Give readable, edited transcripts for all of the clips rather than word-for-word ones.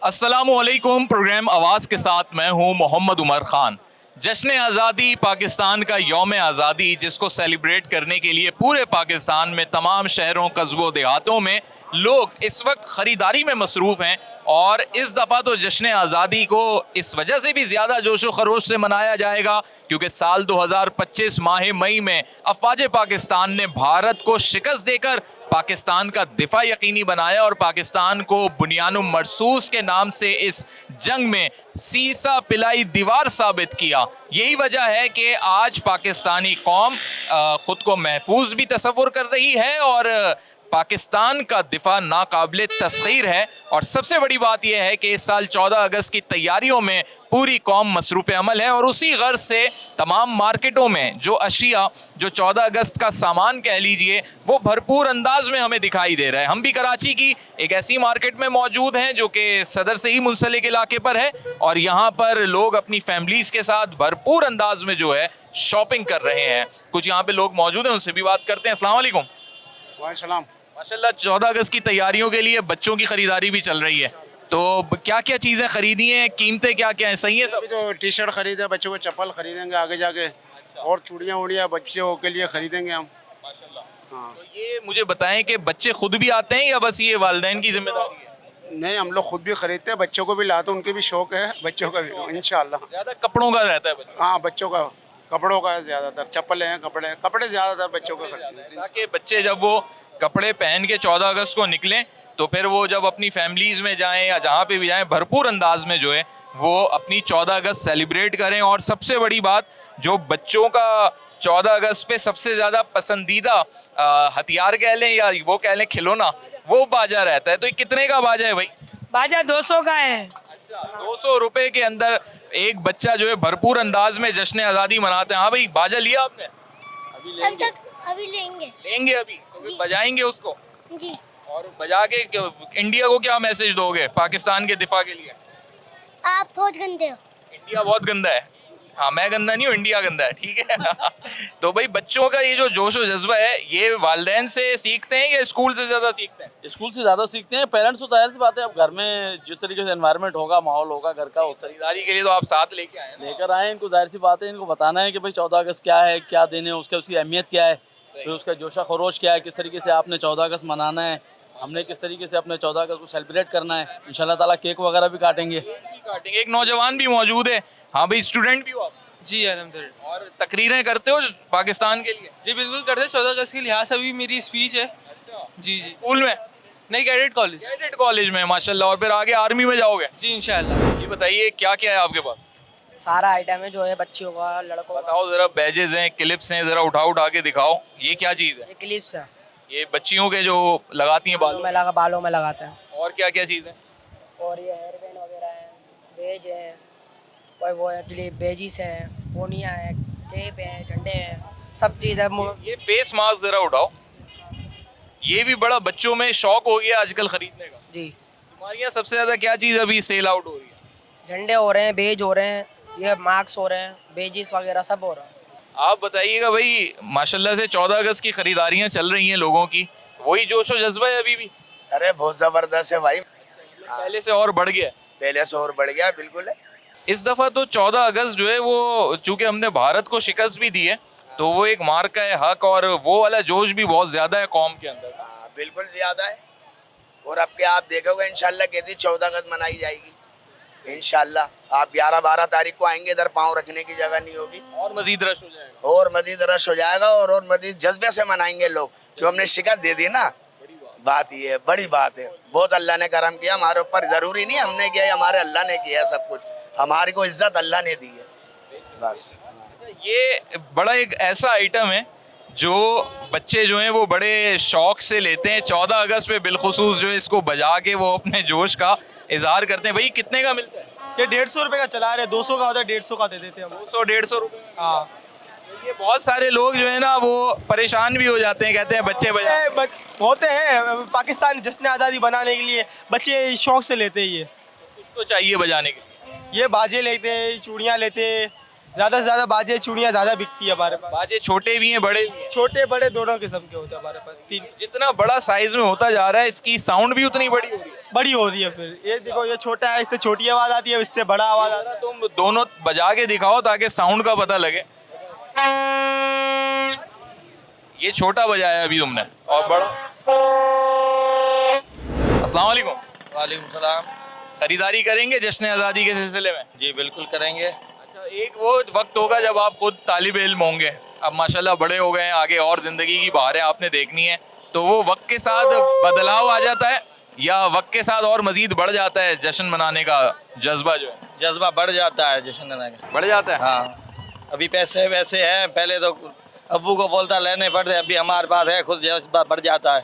अस्सलामुअलैकुम। प्रोग्राम आवाज़ के साथ मैं हूं मोहम्मद उमर खान। जश्न आज़ादी, पाकिस्तान का यौम आज़ादी, जिसको सेलिब्रेट करने के लिए पूरे पाकिस्तान में तमाम शहरों, कस्बों, देहातों में लोग इस वक्त ख़रीदारी में मसरूफ़ हैं। और इस दफ़ा तो जश्न आज़ादी को इस वजह से भी ज़्यादा जोशो खरोश से मनाया जाएगा क्योंकि साल 2025 माह मई में अफ़वाज पाकिस्तान ने भारत को शिकस्त देकर पाकिस्तान का दिफा यकीनी बनाया और पाकिस्तान को बुनियानुम मरसूस के नाम से इस जंग में सीसा पिलाई दीवार साबित किया। यही वजह है कि आज पाकिस्तानी कौम ख़ुद को महफूज भी तसव्वुर कर रही है और पाकिस्तान का दिफा नाकाबिले तस्खीर है। और सबसे बड़ी बात यह है कि इस साल 14 अगस्त की तैयारियों में पूरी कौम मसरूफ़ अमल है और उसी गर्ज से तमाम मार्केटों में जो अशिया, जो 14 अगस्त का सामान कह लीजिए, वो भरपूर अंदाज में हमें दिखाई दे रहा है। हम भी कराची की एक ऐसी मार्केट में मौजूद हैं जो कि सदर से ही मुंसलिक इलाके पर है और यहाँ पर लोग अपनी फैमिलीज़ के साथ भरपूर अंदाज में जो है शॉपिंग कर रहे हैं। कुछ यहाँ पे लोग मौजूद हैं, उनसे भी बात करते हैं। अस्सलाम वालेकुम। वालेकुम। माशाल्लाह 14 अगस्त की तैयारियों के लिए बच्चों की खरीदारी भी चल रही है, तो क्या क्या चीज़ें खरीदी हैं, कीमतें क्या क्या हैं? सही है सब? अभी तो टी शर्ट खरीदे, बच्चों को चप्पल खरीदेंगे आगे जाके। और चूड़ियाँ उड़ियाँ बच्चों के लिए खरीदेंगे हम। माशाल्लाह। हाँ, तो ये मुझे बताएं कि बच्चे खुद भी आते हैं या बस ये वालिदैन की जिम्मेदारी है? नहीं, हम लोग खुद भी खरीदते हैं, बच्चों को भी लाते हैं, उनके भी शौक है, बच्चों का भी इंशाल्लाह। ज़्यादा कपड़ों का रहता है बच्चों हाँ, बच्चों का कपड़ों का ज़्यादातर, चप्पल हैं, कपड़े ज़्यादातर बच्चों का खरीदते हैं। ताकि बच्चे जब वो कपड़े पहन के 14 अगस्त को निकलें तो फिर वो जब अपनी फैमिलीज़ में जाएं या जहाँ पे भी जाएं भरपूर अंदाज में जो है वो अपनी 14 अगस्त सेलिब्रेट करें। और सबसे बड़ी बात, जो बच्चों का 14 अगस्त पे सबसे ज़्यादा पसंदीदा हथियार कह लें या वो कह लें खिलौना, वो बाजा रहता है। तो ये कितने का बाजा है भाई? बाजा 200 का है। अच्छा, 200 रुपये के अंदर एक बच्चा जो है भरपूर अंदाज में जश्न आज़ादी मनाते हैं। हाँ भाई, बाजा लिया आपने? अभी लेंगे लेंगे अभी तो फिर बजाएंगे उसको। जी। और बजा के इंडिया को क्या मैसेज दोगे पाकिस्तान के दिफा के लिए? आप बहुत गंदे हो। इंडिया बहुत गंदा है। हाँ, मैं गंदा नहीं हूँ, इंडिया गंदा है, ठीक है। तो भाई बच्चों का ये जो जोश और जज्बा है, ये वालिदैन से सीखते हैं या स्कूल से ज़्यादा सीखते हैं? स्कूल से ज़्यादा सीखते हैं। पेरेंट्स तो जाहिर सी बात है, अब घर में जिस तरीके से एनवायरनमेंट होगा, माहौल होगा घर का, उस तरीके खरीदारी के लिए तो आप साथ लेके आए हैं ना? लेकर आए। इनको जाहिर सी बात है, इनको बताना है कि भाई 14 अगस्त क्या है, क्या दिन है, उसकी अहमियत क्या है, फिर उसका जोशा खरोश क्या है, किस तरीके से आपने 14 अगस्त मनाना है, हमने किस तरीके से अपने 14 अगस्त को सेलिब्रेट करना है। इंशाल्लाह ताला केक वगैरह भी काटेंगे। काटेंगे। एक नौजवान भी मौजूद है। हाँ भाई, स्टूडेंट भी हो आप? जी अल्हम्दुलिल्लाह। और तकरीरें करते हो पाकिस्तान के लिए? जी बिल्कुल करते हैं। 14 अगस्त के लिहाज से भी मेरी स्पीच है। जी जी। स्कूल में? नहीं, कैडेट कॉलेज। कैडेट कॉलेज में, माशाल्लाह। और फिर आगे आर्मी में जाओगे? जी इंशाल्लाह। ये बताइए क्या क्या है आपके पास? सारा आइटम है जो है बच्चों का, लड़कों का। बताओ ज़रा। बैजेज हैं, क्लिप्स हैं, ज़रा उठा उठा के दिखाओ। ये क्या चीज़ है? ये क्लिप्स है, ये बच्चियों के जो लगाती हैं बालों? बालों में लगाते हैं। और क्या क्या चीज़ है? और ये हेयर बैंड वगैरह है, बेज है, और वो है क्लिप, बेजिस है, पोनिया है, टेप है, झंडे हैं, सब चीज़ है। ये फेस मास्क ज़रा उठाओ। ये भी बड़ा बच्चों में शौक हो गया आजकल खरीदने का। जी। तुम्हारे यहाँ सबसे ज़्यादा क्या चीज़ अभी सेल आउट हो रही है? झंडे हो रहे हैं, बेज हो रहे हैं, ये मार्क्स हो रहे हैं, बेजिस वगैरह सब हो रहा है। आप बताइएगा भाई, माशाल्लाह से 14 अगस्त की खरीदारियाँ चल रही हैं लोगों की, वही जोश और जज्बा है अभी भी? अरे बहुत जबरदस्त है भाई, पहले से और बढ़ गया? पहले से और बढ़ गया बिल्कुल है। इस दफ़ा तो 14 अगस्त जो है वो, चूँकि हमने भारत को शिकस्त भी दी है, तो वो एक मार्का है हक और वो वाला जोश भी बहुत ज़्यादा है कौम के अंदर। हाँ, बिल्कुल ज्यादा है। और अब के आप देखोगे इंशाल्लाह कैसी 14 अगस्त मनाई जाएगी। इंशाल्लाह आप 11-12 तारीख को आएंगे, इधर पाँव रखने की जगह नहीं होगी, और मजीद रश हो जाएगा। और मजीद रश हो जाएगा और मजीद जज्बे से मनाएंगे लोग, जो हमने शिकस्त दे दी ना। बात ये है, बड़ी बात है। बहुत अल्लाह ने करम किया हमारे ऊपर। जरूरी नहीं हमने किया, हमारे अल्लाह ने किया सब कुछ। हमारी को इज्जत अल्लाह ने दी है बस। ये बड़ा एक ऐसा आइटम है जो बच्चे जो हैं वो बड़े शौक से लेते हैं। 14 अगस्त पे बिलखुसूस जो है इसको बजा के वो अपने जोश का इजहार करते हैं। भाई कितने का मिलता है? ये 150 रुपये का चला रहे, 200 का होता है, 150 का दे देते हैं हम। 200-150 रुपये? हाँ। ये बहुत सारे लोग जो है ना वो परेशान भी हो जाते हैं, कहते हैं बच्चे बजा। होते हैं पाकिस्तान जश्न आज़ादी बनाने के लिए, बच्चे शौक से लेते हैं। ये उसको चाहिए बजाने के लिए। ये बाजे लेते हैं, चूड़ियाँ लेते हैं, ज़्यादा से ज़्यादा बाजे चूड़ियाँ ज़्यादा बिकती है हमारे पास। बाजे छोटे भी हैं, बड़े भी हैं? छोटे बड़े दोनों किस्म के होते हैं हमारे पास। 3 जितना बड़ा साइज में होता जा रहा है इसकी साउंड भी उतनी बड़ी हो रही है। बड़ी हो रही है। फिर ये देखो, ये छोटा है, इससे छोटी आवाज़ आती है, इससे बड़ा आवाज़ आता है। तुम दोनों बजा के दिखाओ ताकि साउंड का पता लगे। ये छोटा बजाया अभी तुमने, और बड़ा। अस्सलाम वालेकुम। वालेकुम सलाम। खरीदारी करेंगे जश्न आज़ादी के सिलसिले में? जी बिल्कुल करेंगे। अच्छा, एक वो वक्त होगा जब आप खुद तालिब इल्म होंगे, अब माशाल्लाह बड़े हो गए हैं, आगे और ज़िंदगी की बहारें आपने देखनी है, तो वो वक्त के साथ बदलाव आ जाता है या वक्त के साथ और मज़ीद बढ़ जाता है जश्न मनाने का जज्बा जो है? जज्बा बढ़ जाता है जश्न मनाने का। बढ़ जाता है। हाँ, अभी पैसे वैसे हैं, पहले तो अब्बू को बोलता लेने पड़ते, अभी हमारे पास है, खुद जज्बा बढ़ जाता है।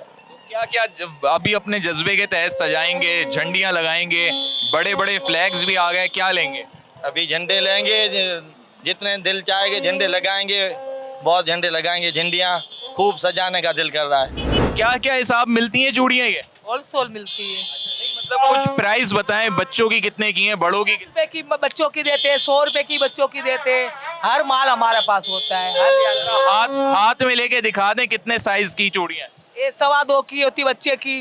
क्या क्या अभी अपने जज्बे के तहत सजाएंगे, झंडियाँ लगाएंगे, बड़े बड़े फ्लैग्स भी आ गए, क्या लेंगे? अभी झंडे लेंगे, जितने दिल चाहेंगे झंडे लगाएंगे, बहुत झंडे लगाएंगे, झंडियाँ खूब सजाने का दिल कर रहा है। क्या क्या हिसाब मिलती हैं चूड़ियाँ ये? होलसेल मिलती है। मतलब कुछ प्राइस बताएं, बच्चों की कितने की हैं, बड़ों की? रुपए की बच्चों की देते हैं, 100 रुपए की बच्चों की देते हैं। हर माल हमारे पास होता है। हाथ हाथ में लेके दिखा दें कितने साइज की चूड़ियाँ? ये 2.25 की होती बच्चे की,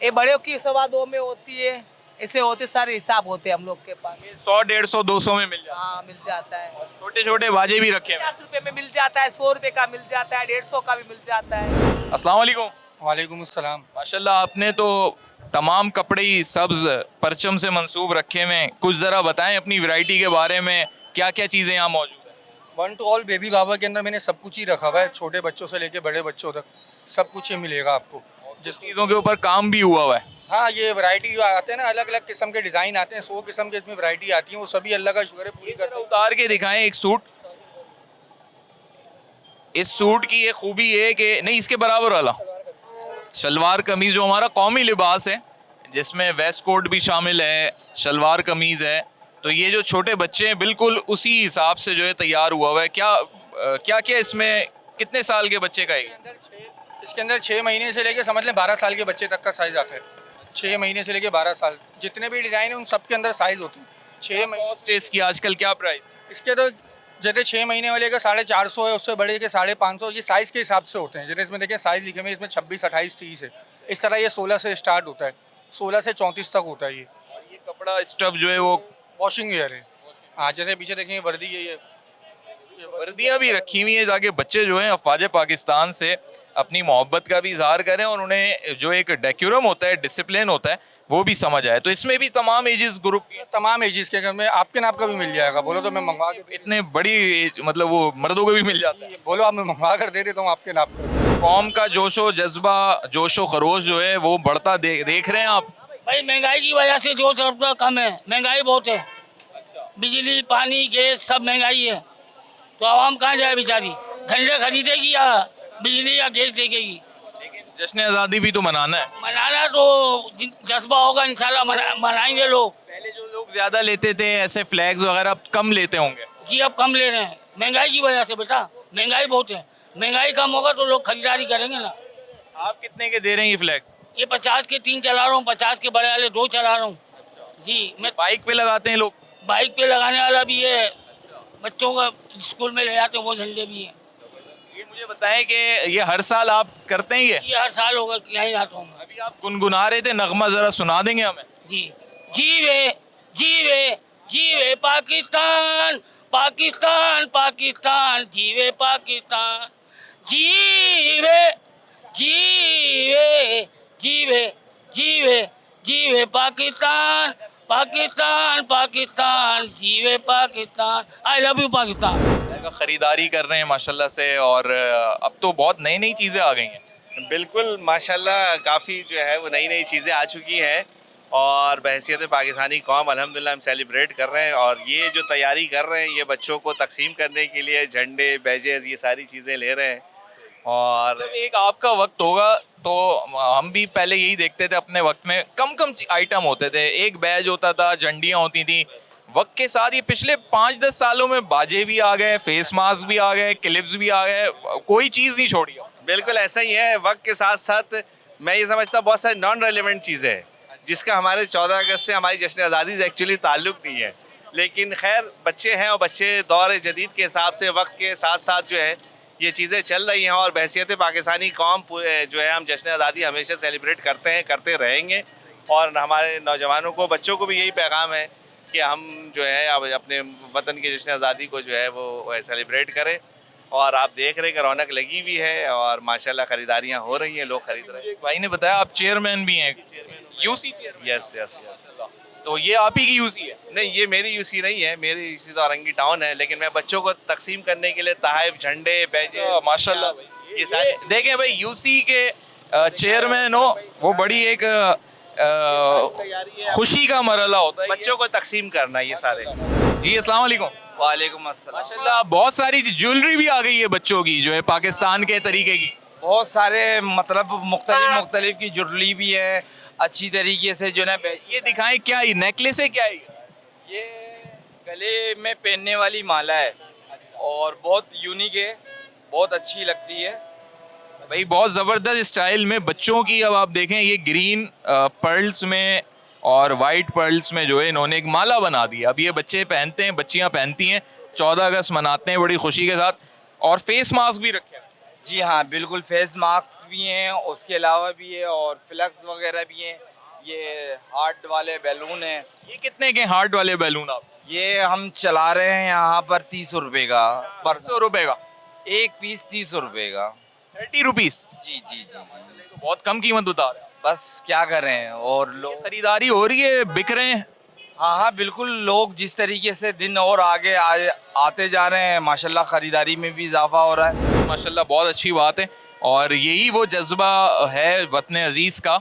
ये बड़े की 2.25 में होती है। ऐसे होते सारे हिसाब होते हैं हम लोग के पास। 100, 150, 200 में मिल जाता हाँ, मिल जाता है। है। छोटे छोटे बाजे भी रखे हैं। 50 रुपए में मिल जाता है, 100 रुपए का मिल जाता है, 150 का भी मिल जाता है। अस्सलाम वालेकुम। वालेकुम अस्सलाम। माशाल्लाह, आपने तो तमाम कपड़े ही सब्ज परचम से मंसूब रखे हुए हैं, कुछ ज़रा बताएं अपनी वैरायटी के बारे में, क्या क्या चीज़ें यहाँ मौजूद हैं? 1 to ऑल बेबी बाबा के अंदर मैंने सब कुछ ही रखा हुआ है, छोटे बच्चों से लेके बड़े बच्चों तक सब कुछ ही मिलेगा आपको। जिस चीज़ों के ऊपर काम भी हुआ हुआ है। हाँ, ये वैरायटी आते हैं ना, अलग अलग किस्म के डिज़ाइन आते हैं, 100 किस्म के इसमें वैरायटी आती है, वो सभी अल्लाह का शुक्र है पूरी करते हैं। उतार के दिखाएं एक सूट। इस सूट की ये खूबी है कि नहीं, इसके बराबर वाला शलवार कमीज जो हमारा कौमी लिबास है, जिसमें वेस्ट कोट भी शामिल है, शलवार कमीज है, तो ये जो छोटे बच्चे हैं बिल्कुल उसी हिसाब से जो है तैयार हुआ हुआ है। क्या क्या क्या इसमें कितने साल के बच्चे का है? इसके अंदर 6 महीने से लेके समझ लें 12 साल के बच्चे तक का साइज़ आता है। 6 महीने से लेके 12 साल जितने भी डिज़ाइन है उन सब के अंदर साइज़ होते हैं। 6 महीने कॉस्ट इसकी आजकल क्या प्राइस? इसके तो जैसे 6 महीने वाले का 450 है, उससे बड़े के 550, ये साइज़ के हिसाब से होते हैं। जैसे इसमें देखिए साइज़ लिखे हुए, इसमें 26, 28, 30 है। इस तरह ये 16 से स्टार्ट होता है, 16 से 34 तक होता है ये। और ये कपड़ा स्टफ जो है वो वॉशिंग वेयर है। हाँ, जैसे पीछे देखेंगे वर्दी है, ये वर्दियाँ भी रखी हुई हैं ताकि बच्चे जो हैं अफवाज पाकिस्तान से अपनी मोहब्बत का भी इजहार करें और उन्हें जो एक डेकोरम होता है, डिसिप्लिन होता है, वो भी समझ आए। तो इसमें भी तमाम एजेस ग्रुप की तमाम एजेस के, घर में आपके नाप का भी मिल जाएगा, बोलो तो मैं मंगवा के इतने बड़ी एज, मतलब वो मर्दों को भी मिल जाता है। बोलो आप, मैं मंगवा कर दे देता हूँ आपके नाप का। कौम का जोशो जज्बा, जोशो खरोश जो है वो बढ़ता देख रहे हैं आप? भाई महंगाई की वजह से जो थोड़ा कम है, महंगाई बहुत है। बिजली, पानी, गैस सब महंगाई है, तो आवाम कहाँ जाए बेचारी? घंटे खरीदेगी या बिजली या गैस देखेगी? जश्न आज़ादी भी तो मनाना है। मनाना तो जज्बा होगा, इंशाल्लाह मनाएंगे लोग। पहले जो लोग ज्यादा लेते थे ऐसे फ्लैग्स वगैरह, अब कम लेते होंगे। जी अब कम ले रहे हैं, महंगाई की वजह से बेटा, महंगाई बहुत है। महंगाई कम होगा तो लोग खरीदारी करेंगे ना। आप कितने के दे रहे हैं ये फ्लैग्स? ये 50 के 3 चला रहा हूँ, 50 के बड़े वाले 2 चला रहा हूँ। जी, मैं बाइक पे लगाते हैं लोग? बाइक पे लगाने वाला भी है, बच्चों का स्कूल में ले जाते हैं वो झंडे भी हैं। ये मुझे बताएं कि ये हर साल आप करते हैं ये? ये हर साल होगा, यहीं आता हूँ। अभी आप गुनगुना रहे थे, नगमा जरा सुना देंगे हमें? जी, जीवे जीवे जीवे पाकिस्तान, पाकिस्तान पाकिस्तान, जीवे पाकिस्तान, जीवे जीवे जीवे जीवे जीवे पाकिस्तान, पाकिस्तान पाकिस्तान, जीवे Pakistan. I love you Pakistan. खरीदारी कर रहे हैं माशाल्लाह से, और अब तो बहुत नई नई चीज़ें आ गई हैं। बिल्कुल माशाल्लाह, काफ़ी जो है वो नई नई चीज़ें आ चुकी हैं और बहैसियत पाकिस्तानी कौम अल्हम्दुलिल्लाह हम सेलिब्रेट कर रहे हैं। और ये जो तैयारी कर रहे हैं, ये बच्चों को तकसीम करने के लिए झंडे, बैजेस, ये सारी चीज़ें ले रहे हैं। और जब एक आपका वक्त होगा तो हम भी पहले यही देखते थे, अपने वक्त में कम कम आइटम होते थे, एक बैज होता था, झंडियाँ होती थी। वक्त के साथ ये पिछले 5-10 सालों में बाजे भी आ गए, फेस मास्क भी आ गए, क्लिप्स भी आ गए, कोई चीज़ नहीं छोड़ी। बिल्कुल ऐसा ही है, वक्त के साथ साथ मैं ये समझता हूँ बहुत सारी नॉन रेलिवेंट चीज़ें हैं जिसका हमारे 14 अगस्त से हमारी जश्न आज़ादी से एक्चुअली ताल्लुक़ नहीं है। लेकिन खैर बच्चे हैं और बच्चे दौर जदीद के हिसाब से वक्त के साथ साथ जो है ये चीज़ें चल रही हैं। और बहैसियत पाकिस्तानी कौम जो है हम जश्न आज़ादी हमेशा सेलिब्रेट करते हैं, करते रहेंगे। और हमारे नौजवानों को, बच्चों को भी यही पैगाम है कि हम जो है अब अपने वतन के जश्न आज़ादी को जो है वो सेलिब्रेट करें। और आप देख रहे हैं कि रौनक लगी हुई है और माशाल्लाह ख़रीदारियाँ हो रही हैं, लोग खरीद रहे हैं। एक भाई ने बताया आप चेयरमैन भी हैं, UC chairman. Yes yes yes. तो ये आप ही की यूसी है? नहीं, ये मेरी यूसी नहीं है, मेरी यूसी तो औरंगी टाउन है, लेकिन मैं बच्चों को तकसीम करने के लिए तहफ़, झंडे, बैजे, माशाल्लाह भाई, ये सारे देखें भाई, यूसी के चेयरमैन हो, वो बड़ी एक खुशी का मरहला होता है बच्चों को तकसीम करना, ये सारे। जी अस्सलाम वालेकुम। वालेकुम अस्सलाम। माशाल्लाह बहुत सारी ज्वेलरी भी आ गई है बच्चों की, जो है पाकिस्तान के तरीके की। बहुत सारे मतलब मुख्तलिफ की ज्वेलरी भी है अच्छी तरीके से जो है। ये दिखाएं, क्या ये नेकलेस है, क्या है ये गले में पहनने वाली माला है और बहुत यूनिक है, बहुत अच्छी लगती है भाई, बहुत ज़बरदस्त स्टाइल में बच्चों की। अब आप देखें, ये ग्रीन पर्ल्स में और वाइट पर्ल्स में जो है इन्होंने एक माला बना दी। अब ये बच्चे पहनते हैं, बच्चियां पहनती हैं, 14 अगस्त मनाते हैं बड़ी खुशी के साथ। और फेस मास्क भी रखे हैं। जी हाँ बिल्कुल, फेस मास्क भी हैं, उसके अलावा भी है और फ्लैक्स वगैरह भी हैं। ये हार्ट वाले बैलून हैं। ये कितने के हार्ट वाले बैलून आप? ये हम चला रहे हैं यहाँ पर 30 रुपये का, पर 100 रुपये का एक पीस 30 रुपये का। 30 रुपीज़? जी जी जी जी, बहुत कम कीमत बता रहे हैं। बस क्या करें। और लोग खरीदारी हो रही है, बिक रहे हैं? हाँ हाँ बिल्कुल, लोग जिस तरीके से दिन और आगे आते जा रहे हैं, माशाल्लाह ख़रीदारी में भी इजाफा हो रहा है। माशाल्लाह बहुत अच्छी बात है। और यही वो जज्बा है वतन अजीज़ का,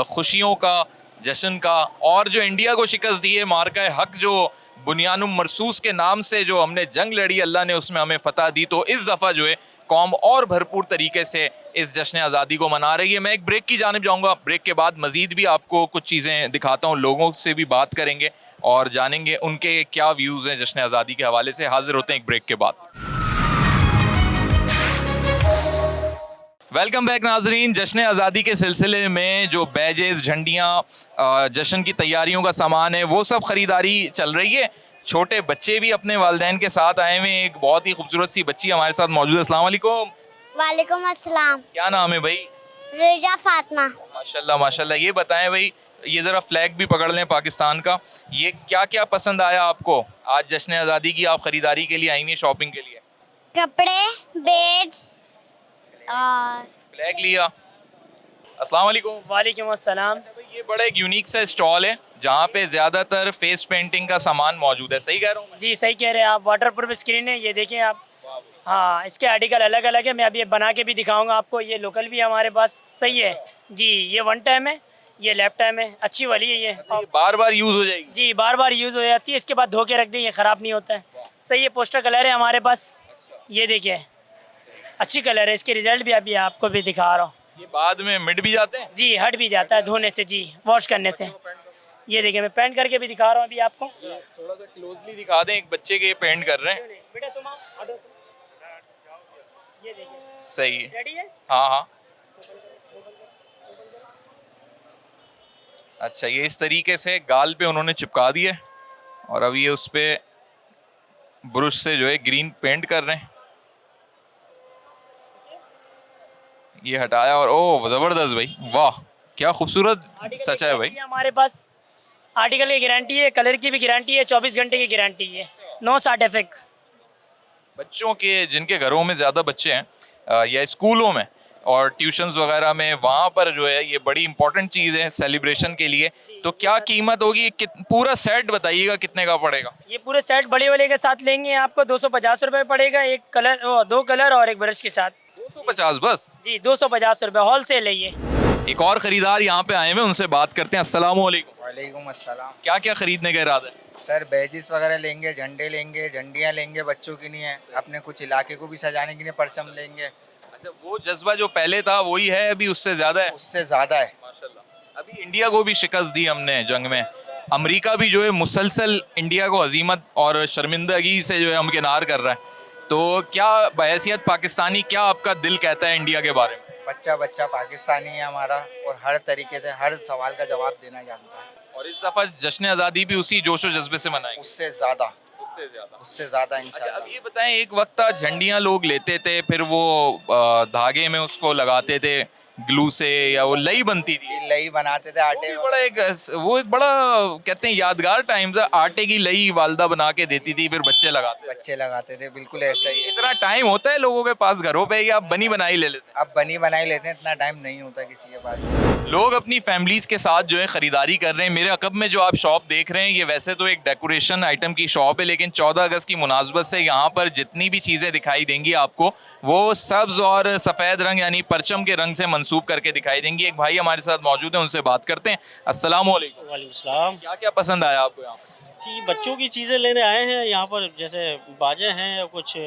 खुशियों का, जश्न का। और जो इंडिया को शिकस्त दी है, मार्का हक जो बुनियानुम मरसूस के नाम से जो हमने जंग लड़ी, अल्लाह ने उसमें हमें फ़तह दी। तो इस दफ़ा जो है कौम और भरपूर तरीके से इस जश्न आज़ादी को मना रही है। मैं एक ब्रेक की जानिब जाऊंगा, ब्रेक के बाद मज़ीद भी आपको कुछ चीज़ें दिखाता हूँ, लोगों से भी बात करेंगे और जानेंगे उनके क्या व्यूज़ हैं जश्न आज़ादी के हवाले से। हाजिर होते हैं एक ब्रेक के बाद। वेलकम बैक नाजरीन। जश्न आज़ादी के सिलसिले में जो बैजेस, झंडियाँ, जश्न की तैयारियों का सामान है, वो सब ख़रीदारी चल रही है। छोटे बच्चे भी अपने वालिदैन के साथ आए हुए हैं। एक बहुत ही खूबसूरत सी बच्ची हमारे साथ मौजूद है। अस्सलाम वालेकुम। वालेकुम अस्सलाम। क्या नाम है भाई? रेजा फातिमा। माशाल्लाह माशाल्लाह। ये बताएं भाई, ये ज़रा फ्लैग भी पकड़ लें पाकिस्तान का। ये क्या क्या पसंद आया आपको आज जश्न आज़ादी की? आप ख़रीदारी के लिए आई हैं, शॉपिंग के लिए? कपड़े, बेड्स और फ्लैग लिया। अस्सलाम वालेकुम। वालेकुम अस्सलाम। ये बड़ा एक यूनिक सा स्टॉल है जहाँ पे ज़्यादातर फेस पेंटिंग का सामान मौजूद है, सही कह रहा हूँ मैं? जी सही कह रहे हैं आप। वाटर प्रूफ स्क्रीन है, ये देखें आप। हाँ, इसके आर्टिकल अलग अलग है, मैं अभी बना के भी दिखाऊंगा आपको। ये लोकल भी है हमारे पास, सही है जी। ये 1 टाइम है, ये लेफ्ट टाइम है, अच्छी वाली है ये। बार बार यूज़ हो जाएगी? जी बार बार यूज़ हो जाती है, इसके बाद धो के रख दें, ये ख़राब नहीं होता है। सही है। पोस्टर कलर है हमारे पास, ये देखिए अच्छी कलर है। इसके रिजल्ट भी अभी आपको भी दिखा रहा हूँ। ये बाद में मिट भी जाते हैं? जी हट भी जाता है धोने से, जी वॉश करने से। ये देखिए मैं पेंट करके भी दिखा रहा हूँ अभी आपको। थोड़ा सा क्लोजली दिखा दें, एक बच्चे के पेंट कर रहे हैं। बेटा तुम आओ, ये देखिए सही है। रेडी है? हाँ हाँ। अच्छा, ये इस तरीके से गाल पे उन्होंने चिपका दिया और अब ये उस पे ब्रश से जो है ग्रीन पेंट कर रहे हैं। ये हटाया और ओह ज़बरदस्त भाई, वाह क्या खूबसूरत सच है भाई। हमारे पास आर्टिकल की गारंटी है, कलर की भी गारंटी है, 24 घंटे की गारंटी है, नो साइड इफेक्ट। बच्चों के, जिनके घरों में ज़्यादा बच्चे हैं या स्कूलों में और ट्यूशन्स वगैरह में, वहाँ पर जो है ये बड़ी इंपॉर्टेंट चीज़ है सेलिब्रेशन के लिए। तो क्या कीमत होगी? पूरा सेट बताइएगा कितने का पड़ेगा? ये पूरे सेट बड़े वाले के साथ लेंगे आपको 250 रुपये पड़ेगा। एक कलर, 2 कलर और एक ब्रश के साथ 250 बस? जी 250 रुपये होल सेल है ये। एक और ख़रीदार यहाँ पे आए हुए, उनसे बात करते हैं। अस्सलाम वालेकुम। वालेकुम अस्सलाम। क्या क्या ख़रीदने का इरादा है? सर बैजिस वगैरह लेंगे, झंडे लेंगे, झंडियाँ लेंगे बच्चों के लिए, अपने कुछ इलाके को भी सजाने के लिए परचम लेंगे। अच्छा, वो जज्बा जो पहले था वही है अभी, उससे ज़्यादा है? उससे ज़्यादा है माशाल्लाह। अभी इंडिया को भी शिकस्त दी हमने जंग में। अमेरिका भी जो है मुसलसल इंडिया को हजीमत और शर्मिंदगी से जो है हमकिनार कर रहा है। तो क्या बहैसियत पाकिस्तानी, क्या आपका दिल कहता है इंडिया के बारे में? बच्चा बच्चा पाकिस्तानी है हमारा और हर तरीके से हर सवाल का जवाब देना जानता है। और इस दफ़ा जश्न आज़ादी भी उसी जोश व जज्बे से मनाएंगे? उससे ज़्यादा, उससे ज़्यादा इंशाल्लाह। अब ये बताएं, एक वक्त था झंडियाँ लोग लेते थे, फिर वो धागे में उसको लगाते थे, ग्लू से, या वो लई बनती थी? लई बनाते थे आटे वो भी बड़ा एक वो एक बड़ा कहते हैं यादगार टाइम था। आटे की लई वालदा बना के देती थी, फिर बच्चे लगाते थे, बिल्कुल ऐसा ही है। इतना टाइम होता है लोगों के पास घरों पे, या आप बनी बनाई ले लेते अब बनी बनाई लेते हैं, इतना टाइम नहीं होता किसी के पास। हैं? लोग अपनी फैमिलीज के साथ जो है खरीदारी कर रहे हैं। मेरे अकब में जो आप शॉप देख रहे हैं, ये वैसे तो एक डेकोरेशन आइटम की शॉप है, लेकिन 14 अगस्त की मुनासबत से यहाँ पर जितनी भी चीज़ें दिखाई देंगी आपको, वो सब्ज और सफ़ेद रंग यानी परचम के रंग से मंसूब करके दिखाई देंगी। एक भाई हमारे साथ मौजूद हैं, उनसे बात करते हैं। अस्सलाम वालेकुम। वालेकुम सलाम। क्या क्या पसंद आया आपको यहाँ पर? जी, बच्चों की चीज़ें लेने आए हैं यहाँ पर, जैसे बाजे हैं या कुछ।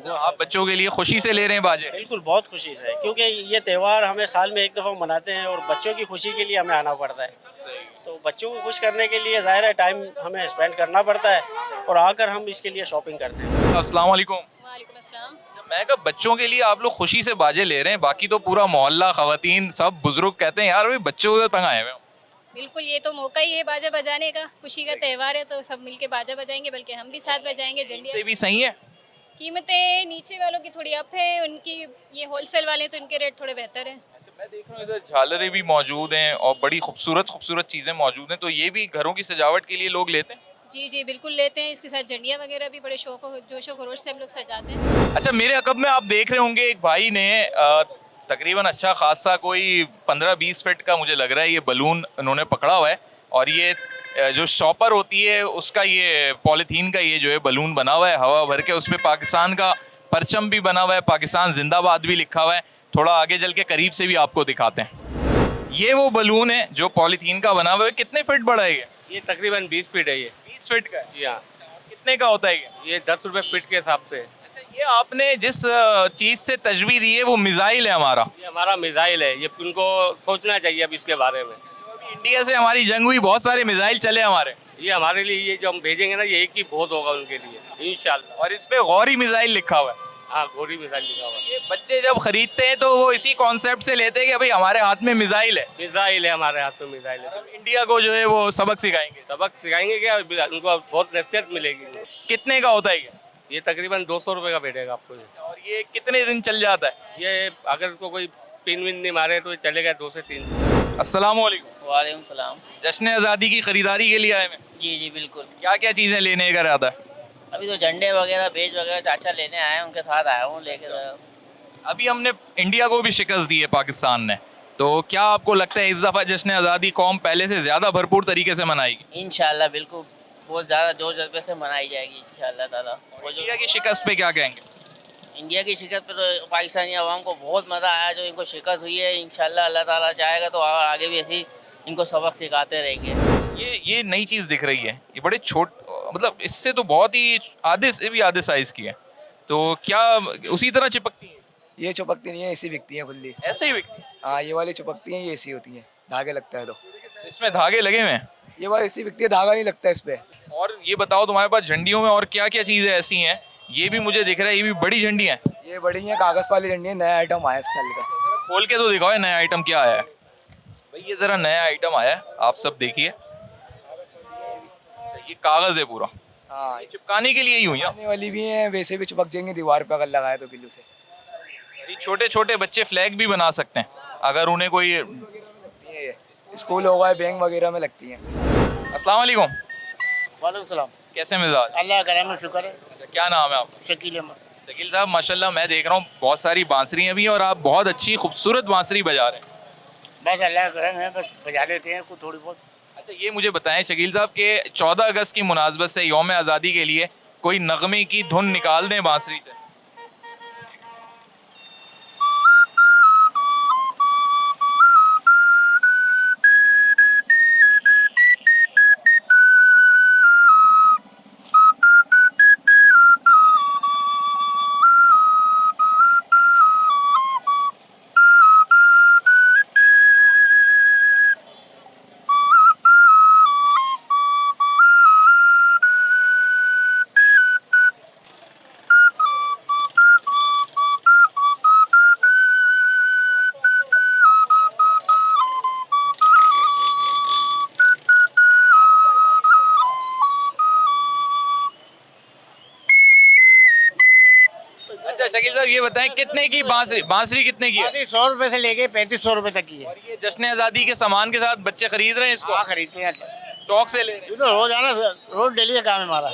आप बच्चों के लिए खुशी से ले रहे हैं बाजे? बिल्कुल, बहुत खुशी से, क्योंकि ये त्यौहार हमें साल में एक दफ़ा मनाते हैं और बच्चों की खुशी के लिए हमें आना पड़ता है। तो बच्चों को खुश करने के लिए ज़ाहिर है टाइम हमें स्पेंड करना पड़ता है, और आकर हम इसके लिए शॉपिंग करते हैं। अस्सलाम वालेकुम। वालेकुम अस्सलाम। मैं कहा बच्चों के लिए आप लोग खुशी से बाजे ले रहे हैं, बाकी तो पूरा मोहल्ला, खवातीन, सब बुजुर्ग कहते हैं यार भाई बच्चों को तंग आए हुए हैं। बिल्कुल, ये तो मौका ही है बाजा बजाने का, खुशी का त्यौहार है तो सब मिलके बाजा बजाएंगे, बल्कि हम भी साथ बजाएंगे। कीमतें भी सही है? कीमतें नीचे वालों की थोड़ी अप है, उनकी ये होलसेल वाले तो इनके रेट थोड़े बेहतर हैं। मैं देख रहा हूँ इधर झालरें भी मौजूद हैं और बड़ी खूबसूरत खूबसूरत चीज़ें मौजूद हैं, तो ये भी घरों की सजावट के लिए लोग लेते हैं? जी जी बिल्कुल लेते हैं। इसके साथ झंडियाँ वगैरह भी बड़े शौक और जोशो खरोश से हम लोग सजाते हैं। अच्छा, मेरे अकब में आप देख रहे होंगे एक भाई ने तकरीबन अच्छा खासा कोई 15-20 फीट का मुझे लग रहा है ये बलून उन्होंने पकड़ा हुआ है, और ये जो शॉपर होती है उसका ये पॉलीथीन का ये जो है बलून बना हुआ है हवा भर के, उस पर पाकिस्तान का परचम भी बना हुआ है, पाकिस्तान जिंदाबाद भी लिखा हुआ है। थोड़ा आगे चल के करीब से भी आपको दिखाते हैं। ये वो बलून है जो पॉलीथीन का बना हुआ है। कितने फीट बड़ा है ये? तकरीबन 20 फीट है ये। 20 फीट का है? जी हाँ। कितने का होता है ये 10 रुपए फीट के हिसाब से। अच्छा, ये आपने जिस चीज़ से तजवीज़ दी है वो मिसाइल है हमारा? ये हमारा मिसाइल है, ये उनको सोचना चाहिए अब इसके बारे में। इंडिया से हमारी जंग हुई, बहुत सारे मिसाइल चले हमारे। ये हमारे लिए ये जो हम भेजेंगे ना, ये एक ही बहुत होगा उनके लिए इंशाल्लाह। और इस पे गौरी मिसाइल लिखा हुआ है। हाँ, गौरी मिसाइल लिखा हुआ है। ये बच्चे जब खरीदते हैं तो वो इसी कॉन्सेप्ट से लेते हैं कि भाई हमारे हाथ में मिसाइल है। मिसाइल है, हमारे हाथ में मिसाइल है। इंडिया को जो है वो सबक सिखाएंगे। सबक सिखाएंगे क्या, उनको बहुत नसीहत मिलेगी। कितने का होता है ये? तकरीबन 200 रुपये का बैठेगा आपको। और ये कितने दिन चल जाता है? ये अगर इसको कोई पिन विन नहीं मारे तो ये चलेगा 2 से 3। अस्सलाम वालेकुम। वालेकुम सलाम। जश्न आज़ादी की खरीदारी के लिए आए हैं? जी जी बिल्कुल। क्या क्या चीज़ें लेने का इरादा है? अभी तो झंडे वगैरह, बेज वगैरह चाचा लेने आए हैं, उनके साथ आया हूँ लेकर। अभी हमने इंडिया को भी शिकस्त दी है पाकिस्तान ने, तो क्या आपको लगता है इस दफ़ा जश्न आज़ादी कौम पहले से ज़्यादा भरपूर तरीके से मनाएगी? इंशाल्लाह बिल्कुल, बहुत ज़्यादा जोर जज्बे से मनाई जाएगी इंशाल्लाह ताला। इंडिया की शिकस्त पे क्या कहेंगे? इंडिया की शिकस्त पे तो पाकिस्तानी अवाम को बहुत मज़ा आया जो इनको शिकस्त हुई है। इंशाल्लाह अल्लाह ताला चाहेगा तो आगे भी ऐसी इनको सबक सिखाते रहेंगे। ये नई चीज़ दिख रही है, ये बड़े मतलब इससे तो बहुत ही आधे से भी आधे साइज़ की है, तो क्या उसी तरह चिपकती है? ये चिपकती नहीं है, ऐसी बिकती है खुली। ऐसे ही बिकती है? हाँ, ये वाली चिपकती हैं, ये ऐसी होती हैं, धागे लगता है तो। इसमें धागे लगे हुए हैं? ये वाली ऐसी बिकती है, धागा नहीं लगता इस पे। और ये बताओ तुम्हारे पास झंडियों में और क्या क्या चीज़ें ऐसी हैं? ये भी मुझे दिख रहा है, ये भी बड़ी झंडी है। ये बड़ी है, कागज़ वाली झंडी है, नया आइटम आया इस साल का। खोल के तो दिखाओ नया आइटम क्या आया है भाई। ये ज़रा नया आइटम आया है, आप सब देखिए। ये कागज़ है पूरा। हाँ, ये चिपकाने के लिए ही हुई है। वाली भी है, वैसे भी चिपक जाएंगे दीवार पे अगर लगाए तो किलो से। छोटे छोटे बच्चे फ्लैग भी बना सकते हैं अगर उन्हें कोई स्कूल होगा, बैंक वगैरह में लगती हैं। अस्सलाम वालेकुम। वालेकुम सलाम। कैसे मिजाज? अल्लाह का रहम शुक्र है। अच्छा, क्या नाम है आपका? शकील अहमद। शकील साहब, माशाल्लाह मैं देख रहा हूँ बहुत सारी बांसुरियाँ भी, और आप बहुत अच्छी खूबसूरत बांसुरी बजा रहे हैं। बस अल्लाह का रहम है, बस बजा लेते हैं कुछ थोड़ी बहुत। अच्छा, ये मुझे बताएं शकील साहब के 14 अगस्त की मुनासबत से यौम आज़ादी के लिए कोई नगमे की धुन निकाल दें बांसुरी से। शकील साहब ये बताएं कितने की बांसुरी बांसुरी कितने की है? 100 रुपए से लेके 3500 रुपए तक की है। ये जश्न आज़ादी के सामान के साथ बच्चे खरीद रहे हैं इसको? हाँ खरीदते हैं, शौक से ले रहे हैं? ये तो रोजाना रोज डेली का काम है हमारा।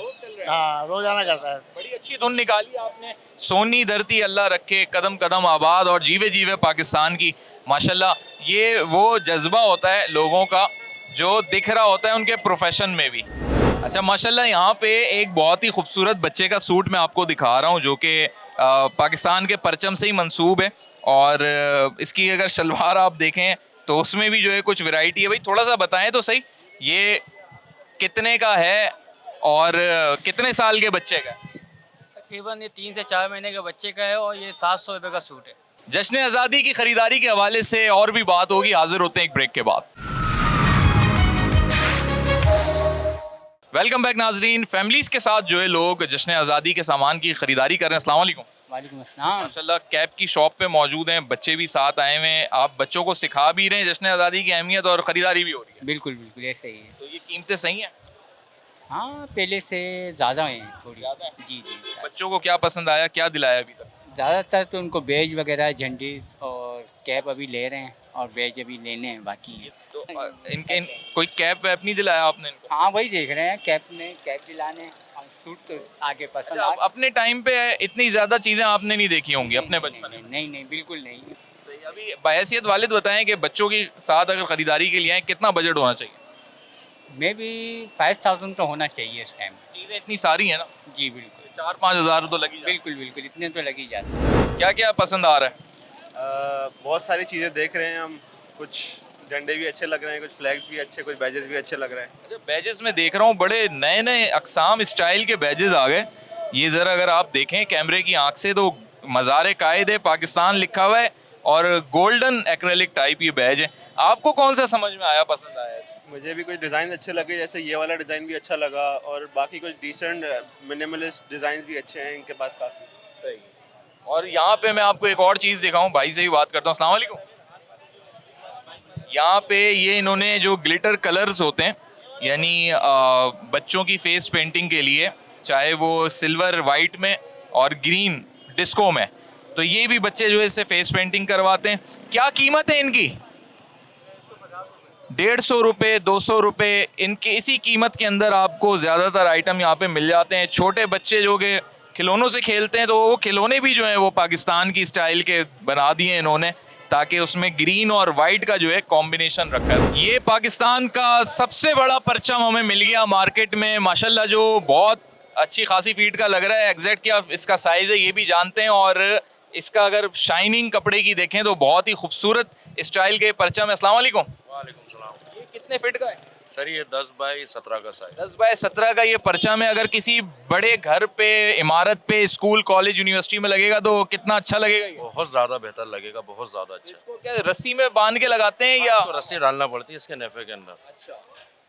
हाँ रोजाना करता है। बड़ी अच्छी धुन निकाली आपने। सोनी धरती अल्लाह रखे कदम कदम आबाद और जीवे जीवे पाकिस्तान की। माशाल्लाह ये वो जज्बा होता है लोगों का जो दिख रहा होता है उनके प्रोफेशन में भी। अच्छा माशाल्लाह यहाँ पे एक बहुत ही खूबसूरत बच्चे का सूट मैं आपको दिखा रहा हूँ जो कि पाकिस्तान के परचम से ही मंसूब है और इसकी अगर शलवार आप देखें तो उसमें भी जो है कुछ वैरायटी है। भाई थोड़ा सा बताएं तो सही, ये कितने का है और कितने साल के बच्चे का है? तकरीबन ये 3 से 4 महीने के बच्चे का है और ये 700 रुपये का सूट है। जश्न आज़ादी की खरीदारी के हवाले से और भी बात होगी। हाजिर होते हैं एक ब्रेक के बाद। वेलकम बैक नाजरीन। फैमिलीज के साथ जो है लोग जश्न आज़ादी के सामान की खरीदारी कर रहे हैं। अस्सलाम वालेकुम। वालेकुम अस्सलाम। माशाल्लाह कैब की शॉप पे मौजूद हैं, बच्चे भी साथ आए हुए हैं। आप बच्चों को सिखा भी रहे हैं जश्न आज़ादी की अहमियत और ख़रीदारी भी हो रही है। बिल्कुल बिल्कुल ऐसे ही है। तो ये कीमतें सही हैं? हाँ पहले से ज़्यादा हैं थोड़ी। ज़्यादा है? जी जी। बच्चों को क्या पसंद आया, क्या दिलाया अभी तक? ज़्यादातर तो उनको बेज वगैरह झंडीज और कैप अभी ले रहे हैं और बेज अभी लेने हैं बाकी हैं। तो कोई कैप वैप नहीं दिलाया आपने इनको? हाँ वही देख रहे हैं, कैप में कैप दिलाने और सूट तो आगे पसंद अच्छा, अपने टाइम पे इतनी ज़्यादा चीज़ें आपने नहीं देखी होंगी अपने बचपन में? नहीं नहीं बिल्कुल नहीं। सही। अभी बहैसियत वालिद बताएं कि बच्चों के साथ अगर ख़रीदारी के लिए आए कितना बजट होना चाहिए? मे बी 5000 तो होना चाहिए इस टाइम। चीज़ें इतनी सारी हैं ना? जी बिल्कुल। 4-5 हज़ार तो लगी। बिल्कुल बिल्कुल इतने तो लगी जाते हैं। क्या क्या पसंद आ रहा है? बहुत सारी चीज़ें देख रहे हैं हम। कुछ झंडे भी अच्छे लग रहे हैं, कुछ फ्लैग्स भी अच्छे, कुछ बैजेस भी अच्छे लग रहे हैं। अच्छा बैजेस में देख रहा हूँ बड़े नए नए अकसाम स्टाइल के बैजेस आ गए। ये ज़रा अगर आप देखें कैमरे की आंख से तो मज़ार कायद है, पाकिस्तान लिखा हुआ है और गोल्डन एक्रेलिक टाइप ये बैज है। आपको कौन सा समझ में आया, पसंद आया? मुझे भी कुछ डिज़ाइन अच्छे लगे, जैसे ये वाला डिज़ाइन भी अच्छा लगा और बाकी कुछ डिसेंट मिनिमलिस्ट डिज़ाइन भी अच्छे हैं इनके पास काफ़ी। सही। और यहाँ पे मैं आपको एक और चीज़ दिखाऊं, भाई से भी बात करता हूँ। अस्सलाम वालेकुम। यहाँ पे ये इन्होंने जो ग्लिटर कलर्स होते हैं यानी बच्चों की फेस पेंटिंग के लिए, चाहे वो सिल्वर वाइट में और ग्रीन डिस्को में, तो ये भी बच्चे जो है इससे फेस पेंटिंग करवाते हैं। क्या कीमत है इनकी? 150 रुपये, 200 रुपये, इनके इसी कीमत के अंदर आपको ज़्यादातर आइटम यहाँ पे मिल जाते हैं। छोटे बच्चे जो कि खिलौनों से खेलते हैं तो वो खिलौने भी जो है वो पाकिस्तान की स्टाइल के बना दिए इन्होंने, ताकि उसमें ग्रीन और वाइट का जो है कॉम्बिनेशन रखा है। ये पाकिस्तान का सबसे बड़ा परचम हमें मिल गया मार्केट में माशाल्लाह, जो बहुत अच्छी खासी फीट का लग रहा है। एग्जैक्ट क्या इसका साइज़ है ये भी जानते हैं और इसका अगर शाइनिंग कपड़े की देखें तो बहुत ही खूबसूरत स्टाइल के परचम है। अस्सलाम वालेकुम। वालेकुम सलाम। ये कितने फिट का है? सर ये 10 बाई 17 का साइज। 10 बाय 17 का ये परचम है। अगर किसी बड़े घर पे, इमारत पे, स्कूल, कॉलेज, यूनिवर्सिटी में लगेगा तो कितना अच्छा लगेगा ये? बहुत ज़्यादा बेहतर लगेगा, बहुत ज़्यादा अच्छा। इसको क्या रस्सी में बांध के लगाते हैं या रस्सी डालना पड़ती है इसके नेफे के अंदर? अच्छा।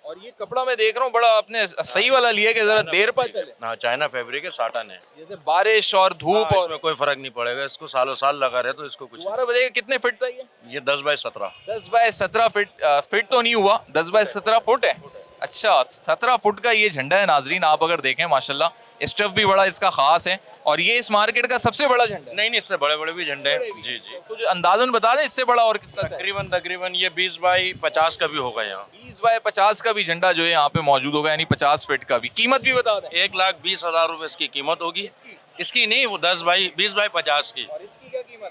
और ये कपड़ा मैं देख रहा हूँ बड़ा आपने सही वाला लिया कि जरा देर पर चले। हाँ चाइना फैब्रिक है, साटन है। जैसे बारिश और धूप और इसमें कोई फर्क नहीं पड़ेगा, इसको सालों साल लगा रहे तो इसको कुछ। दोबारा बताइए कितने फिट था ये 10 बाई 17। 10 bye 17 fit. फिट तो नहीं हुआ, 10 बाय 17 फुट है। अच्छा 17 फुट का ये झंडा है नाजरीन। आप अगर देखें माशाल्लाह स्टफ भी बड़ा इसका खास है और ये इस मार्केट का सबसे बड़ा झंडा है। नहीं इससे बड़े बड़े भी झंडे हैं। जी जी। कुछ अंदाजन बता दें इससे बड़ा और कितना? तकरीबन ये 20 बाई 50 का भी होगा यहाँ। 20 बाय 50 का भी झंडा जो है यहाँ पे मौजूद होगा, यानी 50 फीट का भी। कीमत भी बता दें। 1,20,000 रुपए इसकी कीमत होगी। इसकी नहीं, वो 20 बाई 50 की।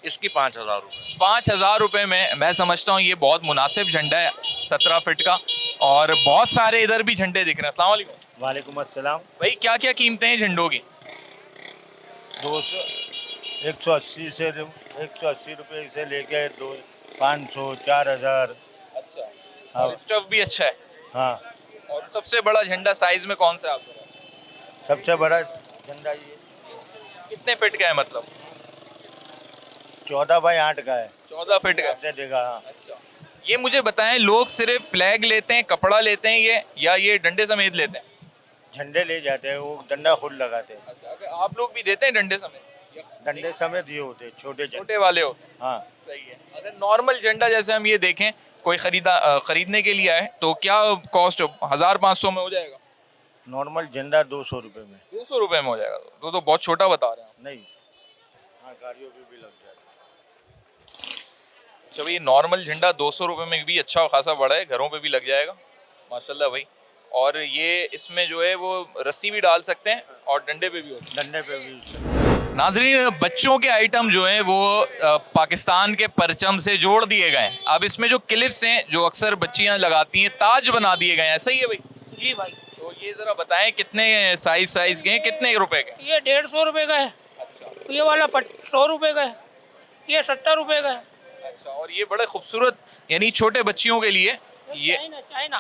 इसकी 5,000 रुपये। 5,000 रुपये में मैं समझता हूँ ये बहुत मुनासिब झंडा है 17 फीट का। और बहुत सारे इधर भी झंडे दिख रहे हैं। अस्सलाम वालेकुम। वालेकुम अस्सलाम। भाई क्या क्या कीमतें हैं झंडों की? 200, 180 से 180 रुपये से लेके 500, 4,000। अच्छा। और स्टफ भी अच्छा है। हाँ। और सबसे बड़ा झंडा साइज में कौन सा है आपका? सबसे बड़ा झंडा ये कितने फीट का है मतलब? 14 बाई 8 का है। 14 फीट का आपने देखा? हाँ। अच्छा। ये मुझे बताएं, लोग सिर्फ फ्लैग लेते हैं, कपड़ा लेते हैं ये, या ये डंडे समेत लेते हैं? झंडे ले जाते हैं, वो डंडा खुद लगाते हैं। अच्छा, अगर आप लोग भी देते हैं डंडे समेत? डंडे समेत ये होते हैं, छोटे वाले हो। हाँ सही है। अगर नॉर्मल झंडा जैसे हम ये देखें, कोई खरीदने के लिए आए तो क्या कॉस्ट 1,500 में हो जाएगा? नॉर्मल झंडा 200 रुपये में। 200 रुपये में हो जाएगा? तो बहुत छोटा बता रहे हैं आप। नहीं, हाँ गाड़ियों की भी लग जाती अच्छा भाई, ये नॉर्मल झंडा 200 रुपये में भी अच्छा खासा बड़ा है, घरों पे भी लग जाएगा माशाल्लाह भाई। और ये इसमें जो है वो रस्सी भी डाल सकते हैं और डंडे पे भी होते हैं। डंडे पे भी। नाजरीन, बच्चों के आइटम जो हैं वो पाकिस्तान के परचम से जोड़ दिए गए हैं। अब इसमें जो क्लिप्स हैं जो अक्सर बच्चियां लगाती हैं, ताज बना दिए गए हैं, सही है भाई? जी भाई। तो ये जरा बताएं कितने साइज के हैं, कितने रुपए के? ये 150 रुपये का है, ये वाला 100 रुपये का है, ये 70 रुपये का है। अच्छा, और ये बड़े खूबसूरत, यानी छोटे बच्चियों के लिए ये चाइना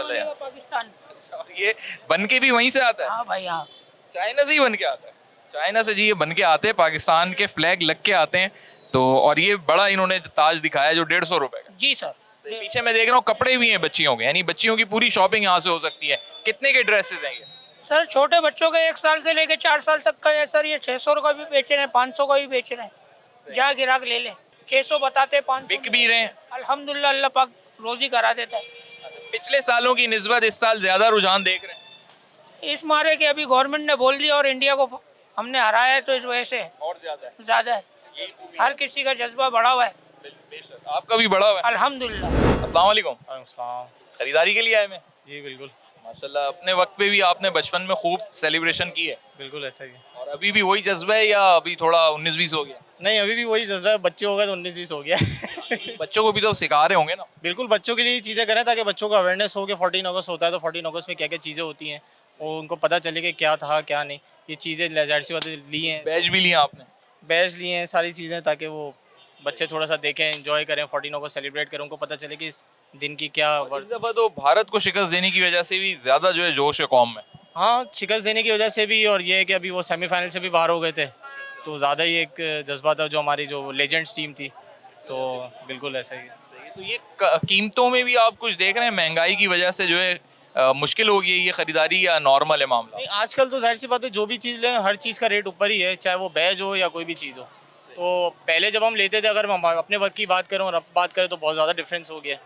बनेगा पाकिस्तान। अच्छा, और ये बन के भी वहीं से आता है? हाँ भाई हाँ, चाइना से ही बन के आता है। चाइना से जी ये बन के आते हैं, पाकिस्तान के फ्लैग लग के आते हैं। तो और ये बड़ा इन्होंने ताज दिखाया जो 150 रुपए का। जी सर। पीछे मैं देख रहा हूँ कपड़े भी हैं बच्चियों के, यानी बच्चियों की पूरी शॉपिंग यहाँ से हो सकती है। कितने के ड्रेसेस हैं ये? सर छोटे बच्चों का 1 साल से लेके 4 साल तक का है सर। ये 600 का भी बेच रहे हैं, 500 का भी बेच रहे हैं। जहाँ गिराक ले ले, 600 बताते, 500 बिक भी रहे हैं। अल्हम्दुलिल्लाह, अल्लाह पाक रोजी करा देता है। पिछले सालों की निस्बत इस साल ज्यादा रुझान देख रहे हैं? इस मारे कि अभी गवर्नमेंट ने बोल दिया और इंडिया को हमने हराया है, तो इस वजह से और ज्यादा है। हर किसी का जज्बा बढ़ा हुआ है। आपका भी बड़ा हुआ है? अल्हम्दुलिल्लाह। अस्सलाम वालेकुम। खरीदारी के लिए आए मैं? जी बिल्कुल। माशाल्लाह, अपने वक्त पे भी आपने बचपन में खूब सेलिब्रेशन की है? बिल्कुल ऐसा ही। और अभी भी वही जज्बा है या अभी थोड़ा 19-20 हो गया? नहीं, अभी भी वही जज्बा है। बच्चे हो गए तो 19-20 हो गया। बच्चों को भी तो सिखा रहे होंगे ना? बिल्कुल, बच्चों के लिए चीज़ें करें ताकि बच्चों को अवेयरनेस हो कि 14 अगस्त होता है, तो 14 अगस्त में क्या क्या चीज़ें होती हैं और उनको पता चले कि क्या था क्या नहीं। ये चीज़ें जाहिर सी बातें ली हैं। बैज भी लिया आपने? बैज लिए हैं, सारी चीज़ें, ताकि वो बच्चे थोड़ा सा देखें, एंजॉय करें, 14 अगस्त सेलिब्रेट करें, उनको पता चले कि इस दिन की क्या। इस दफा तो भारत को शिकस्त देने की वजह से भी ज्यादा जो है जोश है कौम में। हाँ, शिकस्त देने की वजह से भी, और ये है कि अभी वो सेमीफाइनल से भी बाहर हो गए थे, तो ज़्यादा ही एक जज्बा था जो हमारी जो लेजेंड्स टीम थी। तो बिल्कुल ऐसा ही है। तो ये कीमतों में भी आप कुछ देख रहे हैं, महंगाई की वजह से जो है मुश्किल हो गई है ये खरीदारी या नॉर्मल है मामला? नहीं, आजकल तो जाहिर सी बात है, जो भी चीज़ लें हर चीज़ का रेट ऊपर ही है, चाहे वो बैज हो या कोई भी चीज़ हो। तो पहले जब हम लेते थे, अगर हम अपने वक्त की बात करें और अब बात करें, तो बहुत ज़्यादा डिफरेंस हो गया।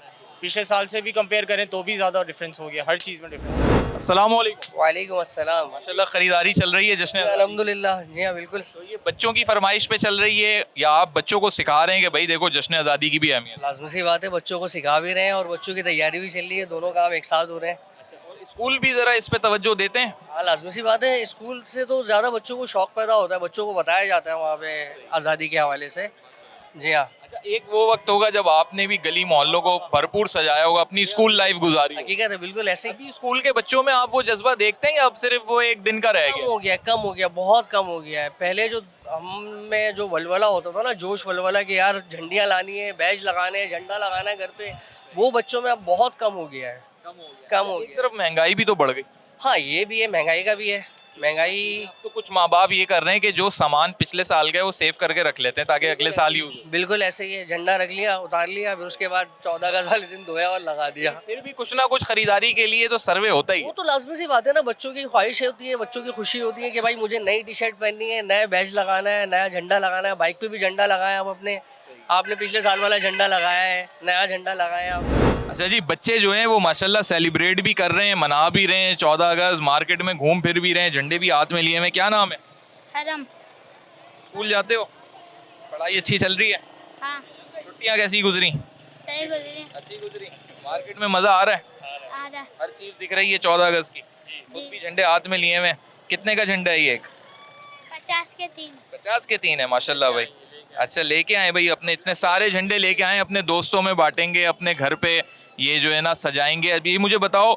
पिछले साल से भी कंपेयर करें तो भी ज़्यादा डिफरेंस हो गया, हर चीज़ में डिफरेंस हो गया। अस्सलाम वालेकुम। वालेकुम अस्सलाम। माशाल्लाह खरीदारी चल रही है जश्न अल्हम्दुलिल्लाह। जी हाँ बिल्कुल। तो ये बच्चों की फरमाइश पे चल रही है या आप बच्चों को सिखा रहे हैं कि भाई देखो जश्न आज़ादी की भी अहमियत? लाजमी सी बात है, बच्चों को सिखा भी रहे हैं और बच्चों की तैयारी भी चल रही है, दोनों काम एक साथ हो रहे हैं। स्कूल भी ज़रा इस पे तवज्जो देते हैं? हाँ, लाजमी सी बात है। स्कूल से तो ज़्यादा बच्चों को शौक़ पैदा होता है, बच्चों को बताया जाता है वहाँ पे आज़ादी के हवाले से। जी हाँ। अच्छा, एक वो वक्त होगा जब आपने भी गली मोहल्लों को भरपूर सजाया होगा, अपनी स्कूल लाइफ गुजारी। हकीकत है, बिल्कुल ऐसे ही। अभी स्कूल के बच्चों में आप वो जज्बा देखते हैं या अब सिर्फ वो एक दिन का रह कम गया? हो गया, कम हो गया, बहुत कम हो गया है। पहले जो हम में जो वलवला होता था ना, जोश वलवला कि यार झंडियाँ लानी है, बैज लगाने हैं, झंडा लगाना है घर पे, वो बच्चों में अब बहुत कम हो गया है। कम हो गया। तरफ महंगाई भी तो बढ़ गई। हाँ, ये भी है, महंगाई का भी है। महंगाई तो कुछ माँ बाप ये कर रहे हैं कि जो सामान पिछले साल का है वो सेव करके रख लेते हैं ताकि अगले साल यूज हो। बिल्कुल ऐसे ही है। झंडा रख लिया, उतार लिया, फिर उसके बाद 14 अगस्त वाले दिन धोया और लगा दिया। फिर भी कुछ ना कुछ खरीदारी के लिए तो सर्वे होता ही है। वो तो लाजमी सी बात है ना, बच्चों की ख्वाहिश होती है, बच्चों की खुशी होती है कि भाई मुझे नई टी शर्ट पहननी है, नया बैज लगाना है, नया झंडा लगाना है। बाइक पे भी झंडा लगाया अब अपने, आपने पिछले साल वाला झंडा लगाया है, नया झंडा लगाया आप। अच्छा जी, बच्चे जो हैं वो माशाल्लाह सेलिब्रेट भी कर रहे हैं, मना भी रहे हैं 14 अगस्त, मार्केट में घूम फिर भी रहे हैं, झंडे भी हाथ में लिए हैं। क्या नाम है? हरम। स्कूल जाते हो? पढ़ाई अच्छी चल रही है? हाँ। छुट्टियाँ कैसी गुजरी? सही गुजरी। अच्छी गुजरी। मार्केट में मज़ा आ रहा है? आ रहा है। हर चीज़ दिख रही है 14 अगस्त की। खुद भी झंडे हाथ में लिए हुए। कितने का झंडा है ये? 50 के 3। 50 के 3 है, माशाल्लाह भाई। अच्छा, लेके आए भाई, अपने इतने सारे झंडे लेके आए, अपने दोस्तों में बांटेंगे, अपने घर पे ये जो है ना सजाएंगे। अभी मुझे बताओ,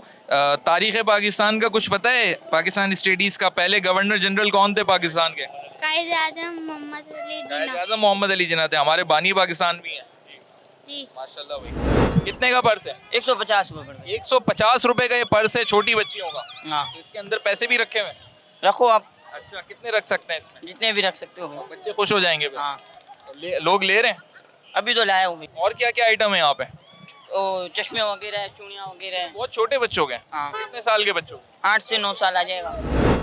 तारीख़ पाकिस्तान का कुछ पता है? पाकिस्तान स्टडीज़ का पहले गवर्नर जनरल कौन थे पाकिस्तान के? कायद-ए-आज़म मोहम्मद अली जिन्ना। कायद-ए-आज़म मोहम्मद अली जिन्ना थे, हमारे बानी पाकिस्तान भी हैं। जी माशाल्लाह भाई। कितने का पर्स है? 150 रुपये। 150 रुपये का ये पर्स है, छोटी बच्चियों का। हाँ। तो इसके अंदर पैसे भी रखे हुए हैं? रखो आप। अच्छा, कितने रख सकते हैं इसमें? जितने भी रख सकते हो। बच्चे खुश हो जाएंगे फिर। हाँ। लोग ले रहे हैं? अभी तो लाया हूँ। और क्या क्या आइटम है यहाँ पे? चश्मे वगैरह, चूड़ियाँ वगैरह। बहुत छोटे बच्चों के? हाँ। कितने साल के बच्चों? 8 से 9 साल आ जाएगा।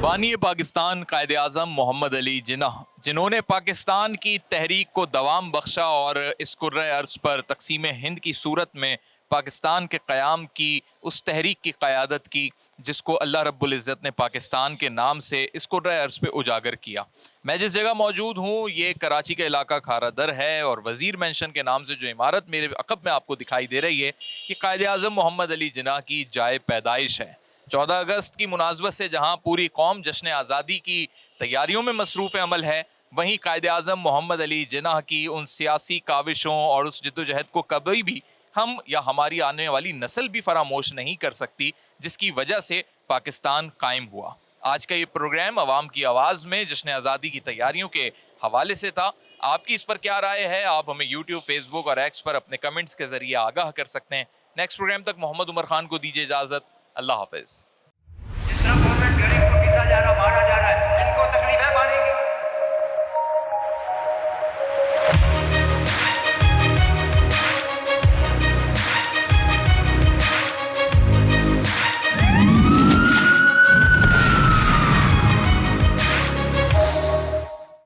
बानी पाकिस्तान कायदे आज़म मोहम्मद अली जिन्ना, जिन्होंने पाकिस्तान की तहरीक को दवाम बख्शा और इस कुर्रे अर्ज़ पर तकसीम हिंद की सूरत में पाकिस्तान के क़याम की, उस तहरीक की क़यादत की जिसको अल्लाह रब्बुल इज़्ज़त ने पाकिस्तान के नाम से इस कुर्रे अर्ज़ पे उजागर किया। मैं जिस जगह मौजूद हूँ ये कराची का इलाका खारा दर है और वज़ीर मेंशन के नाम से जो इमारत मेरे अक़ब में आपको दिखाई दे रही है ये कायदे आज़म मोहम्मद अली जिन्ना की जाए पैदाइश है। 14 अगस्त की मुनासबत से जहाँ पूरी कौम जश्न आज़ादी की तैयारियों में मसरूफ़ अमल है, वहीं कायदे आज़म मोहम्मद अली जिन्ना की उन सियासी काविशों और उस जद्दोजहद को कभी भी हम या हमारी आने वाली नस्ल भी फरामोश नहीं कर सकती जिसकी वजह से पाकिस्तान कायम हुआ। आज का ये प्रोग्राम अवाम की आवाज़ में जश्न आज़ादी की तैयारियों के हवाले से था। आपकी इस पर क्या राय है? आप हमें यूट्यूब, फेसबुक और एक्स पर अपने कमेंट्स के ज़रिए आगाह कर सकते हैं। नेक्स्ट प्रोग्राम तक मोहम्मद उमर खान को दीजिए इजाज़त। अल्लाह हाफ़िज़।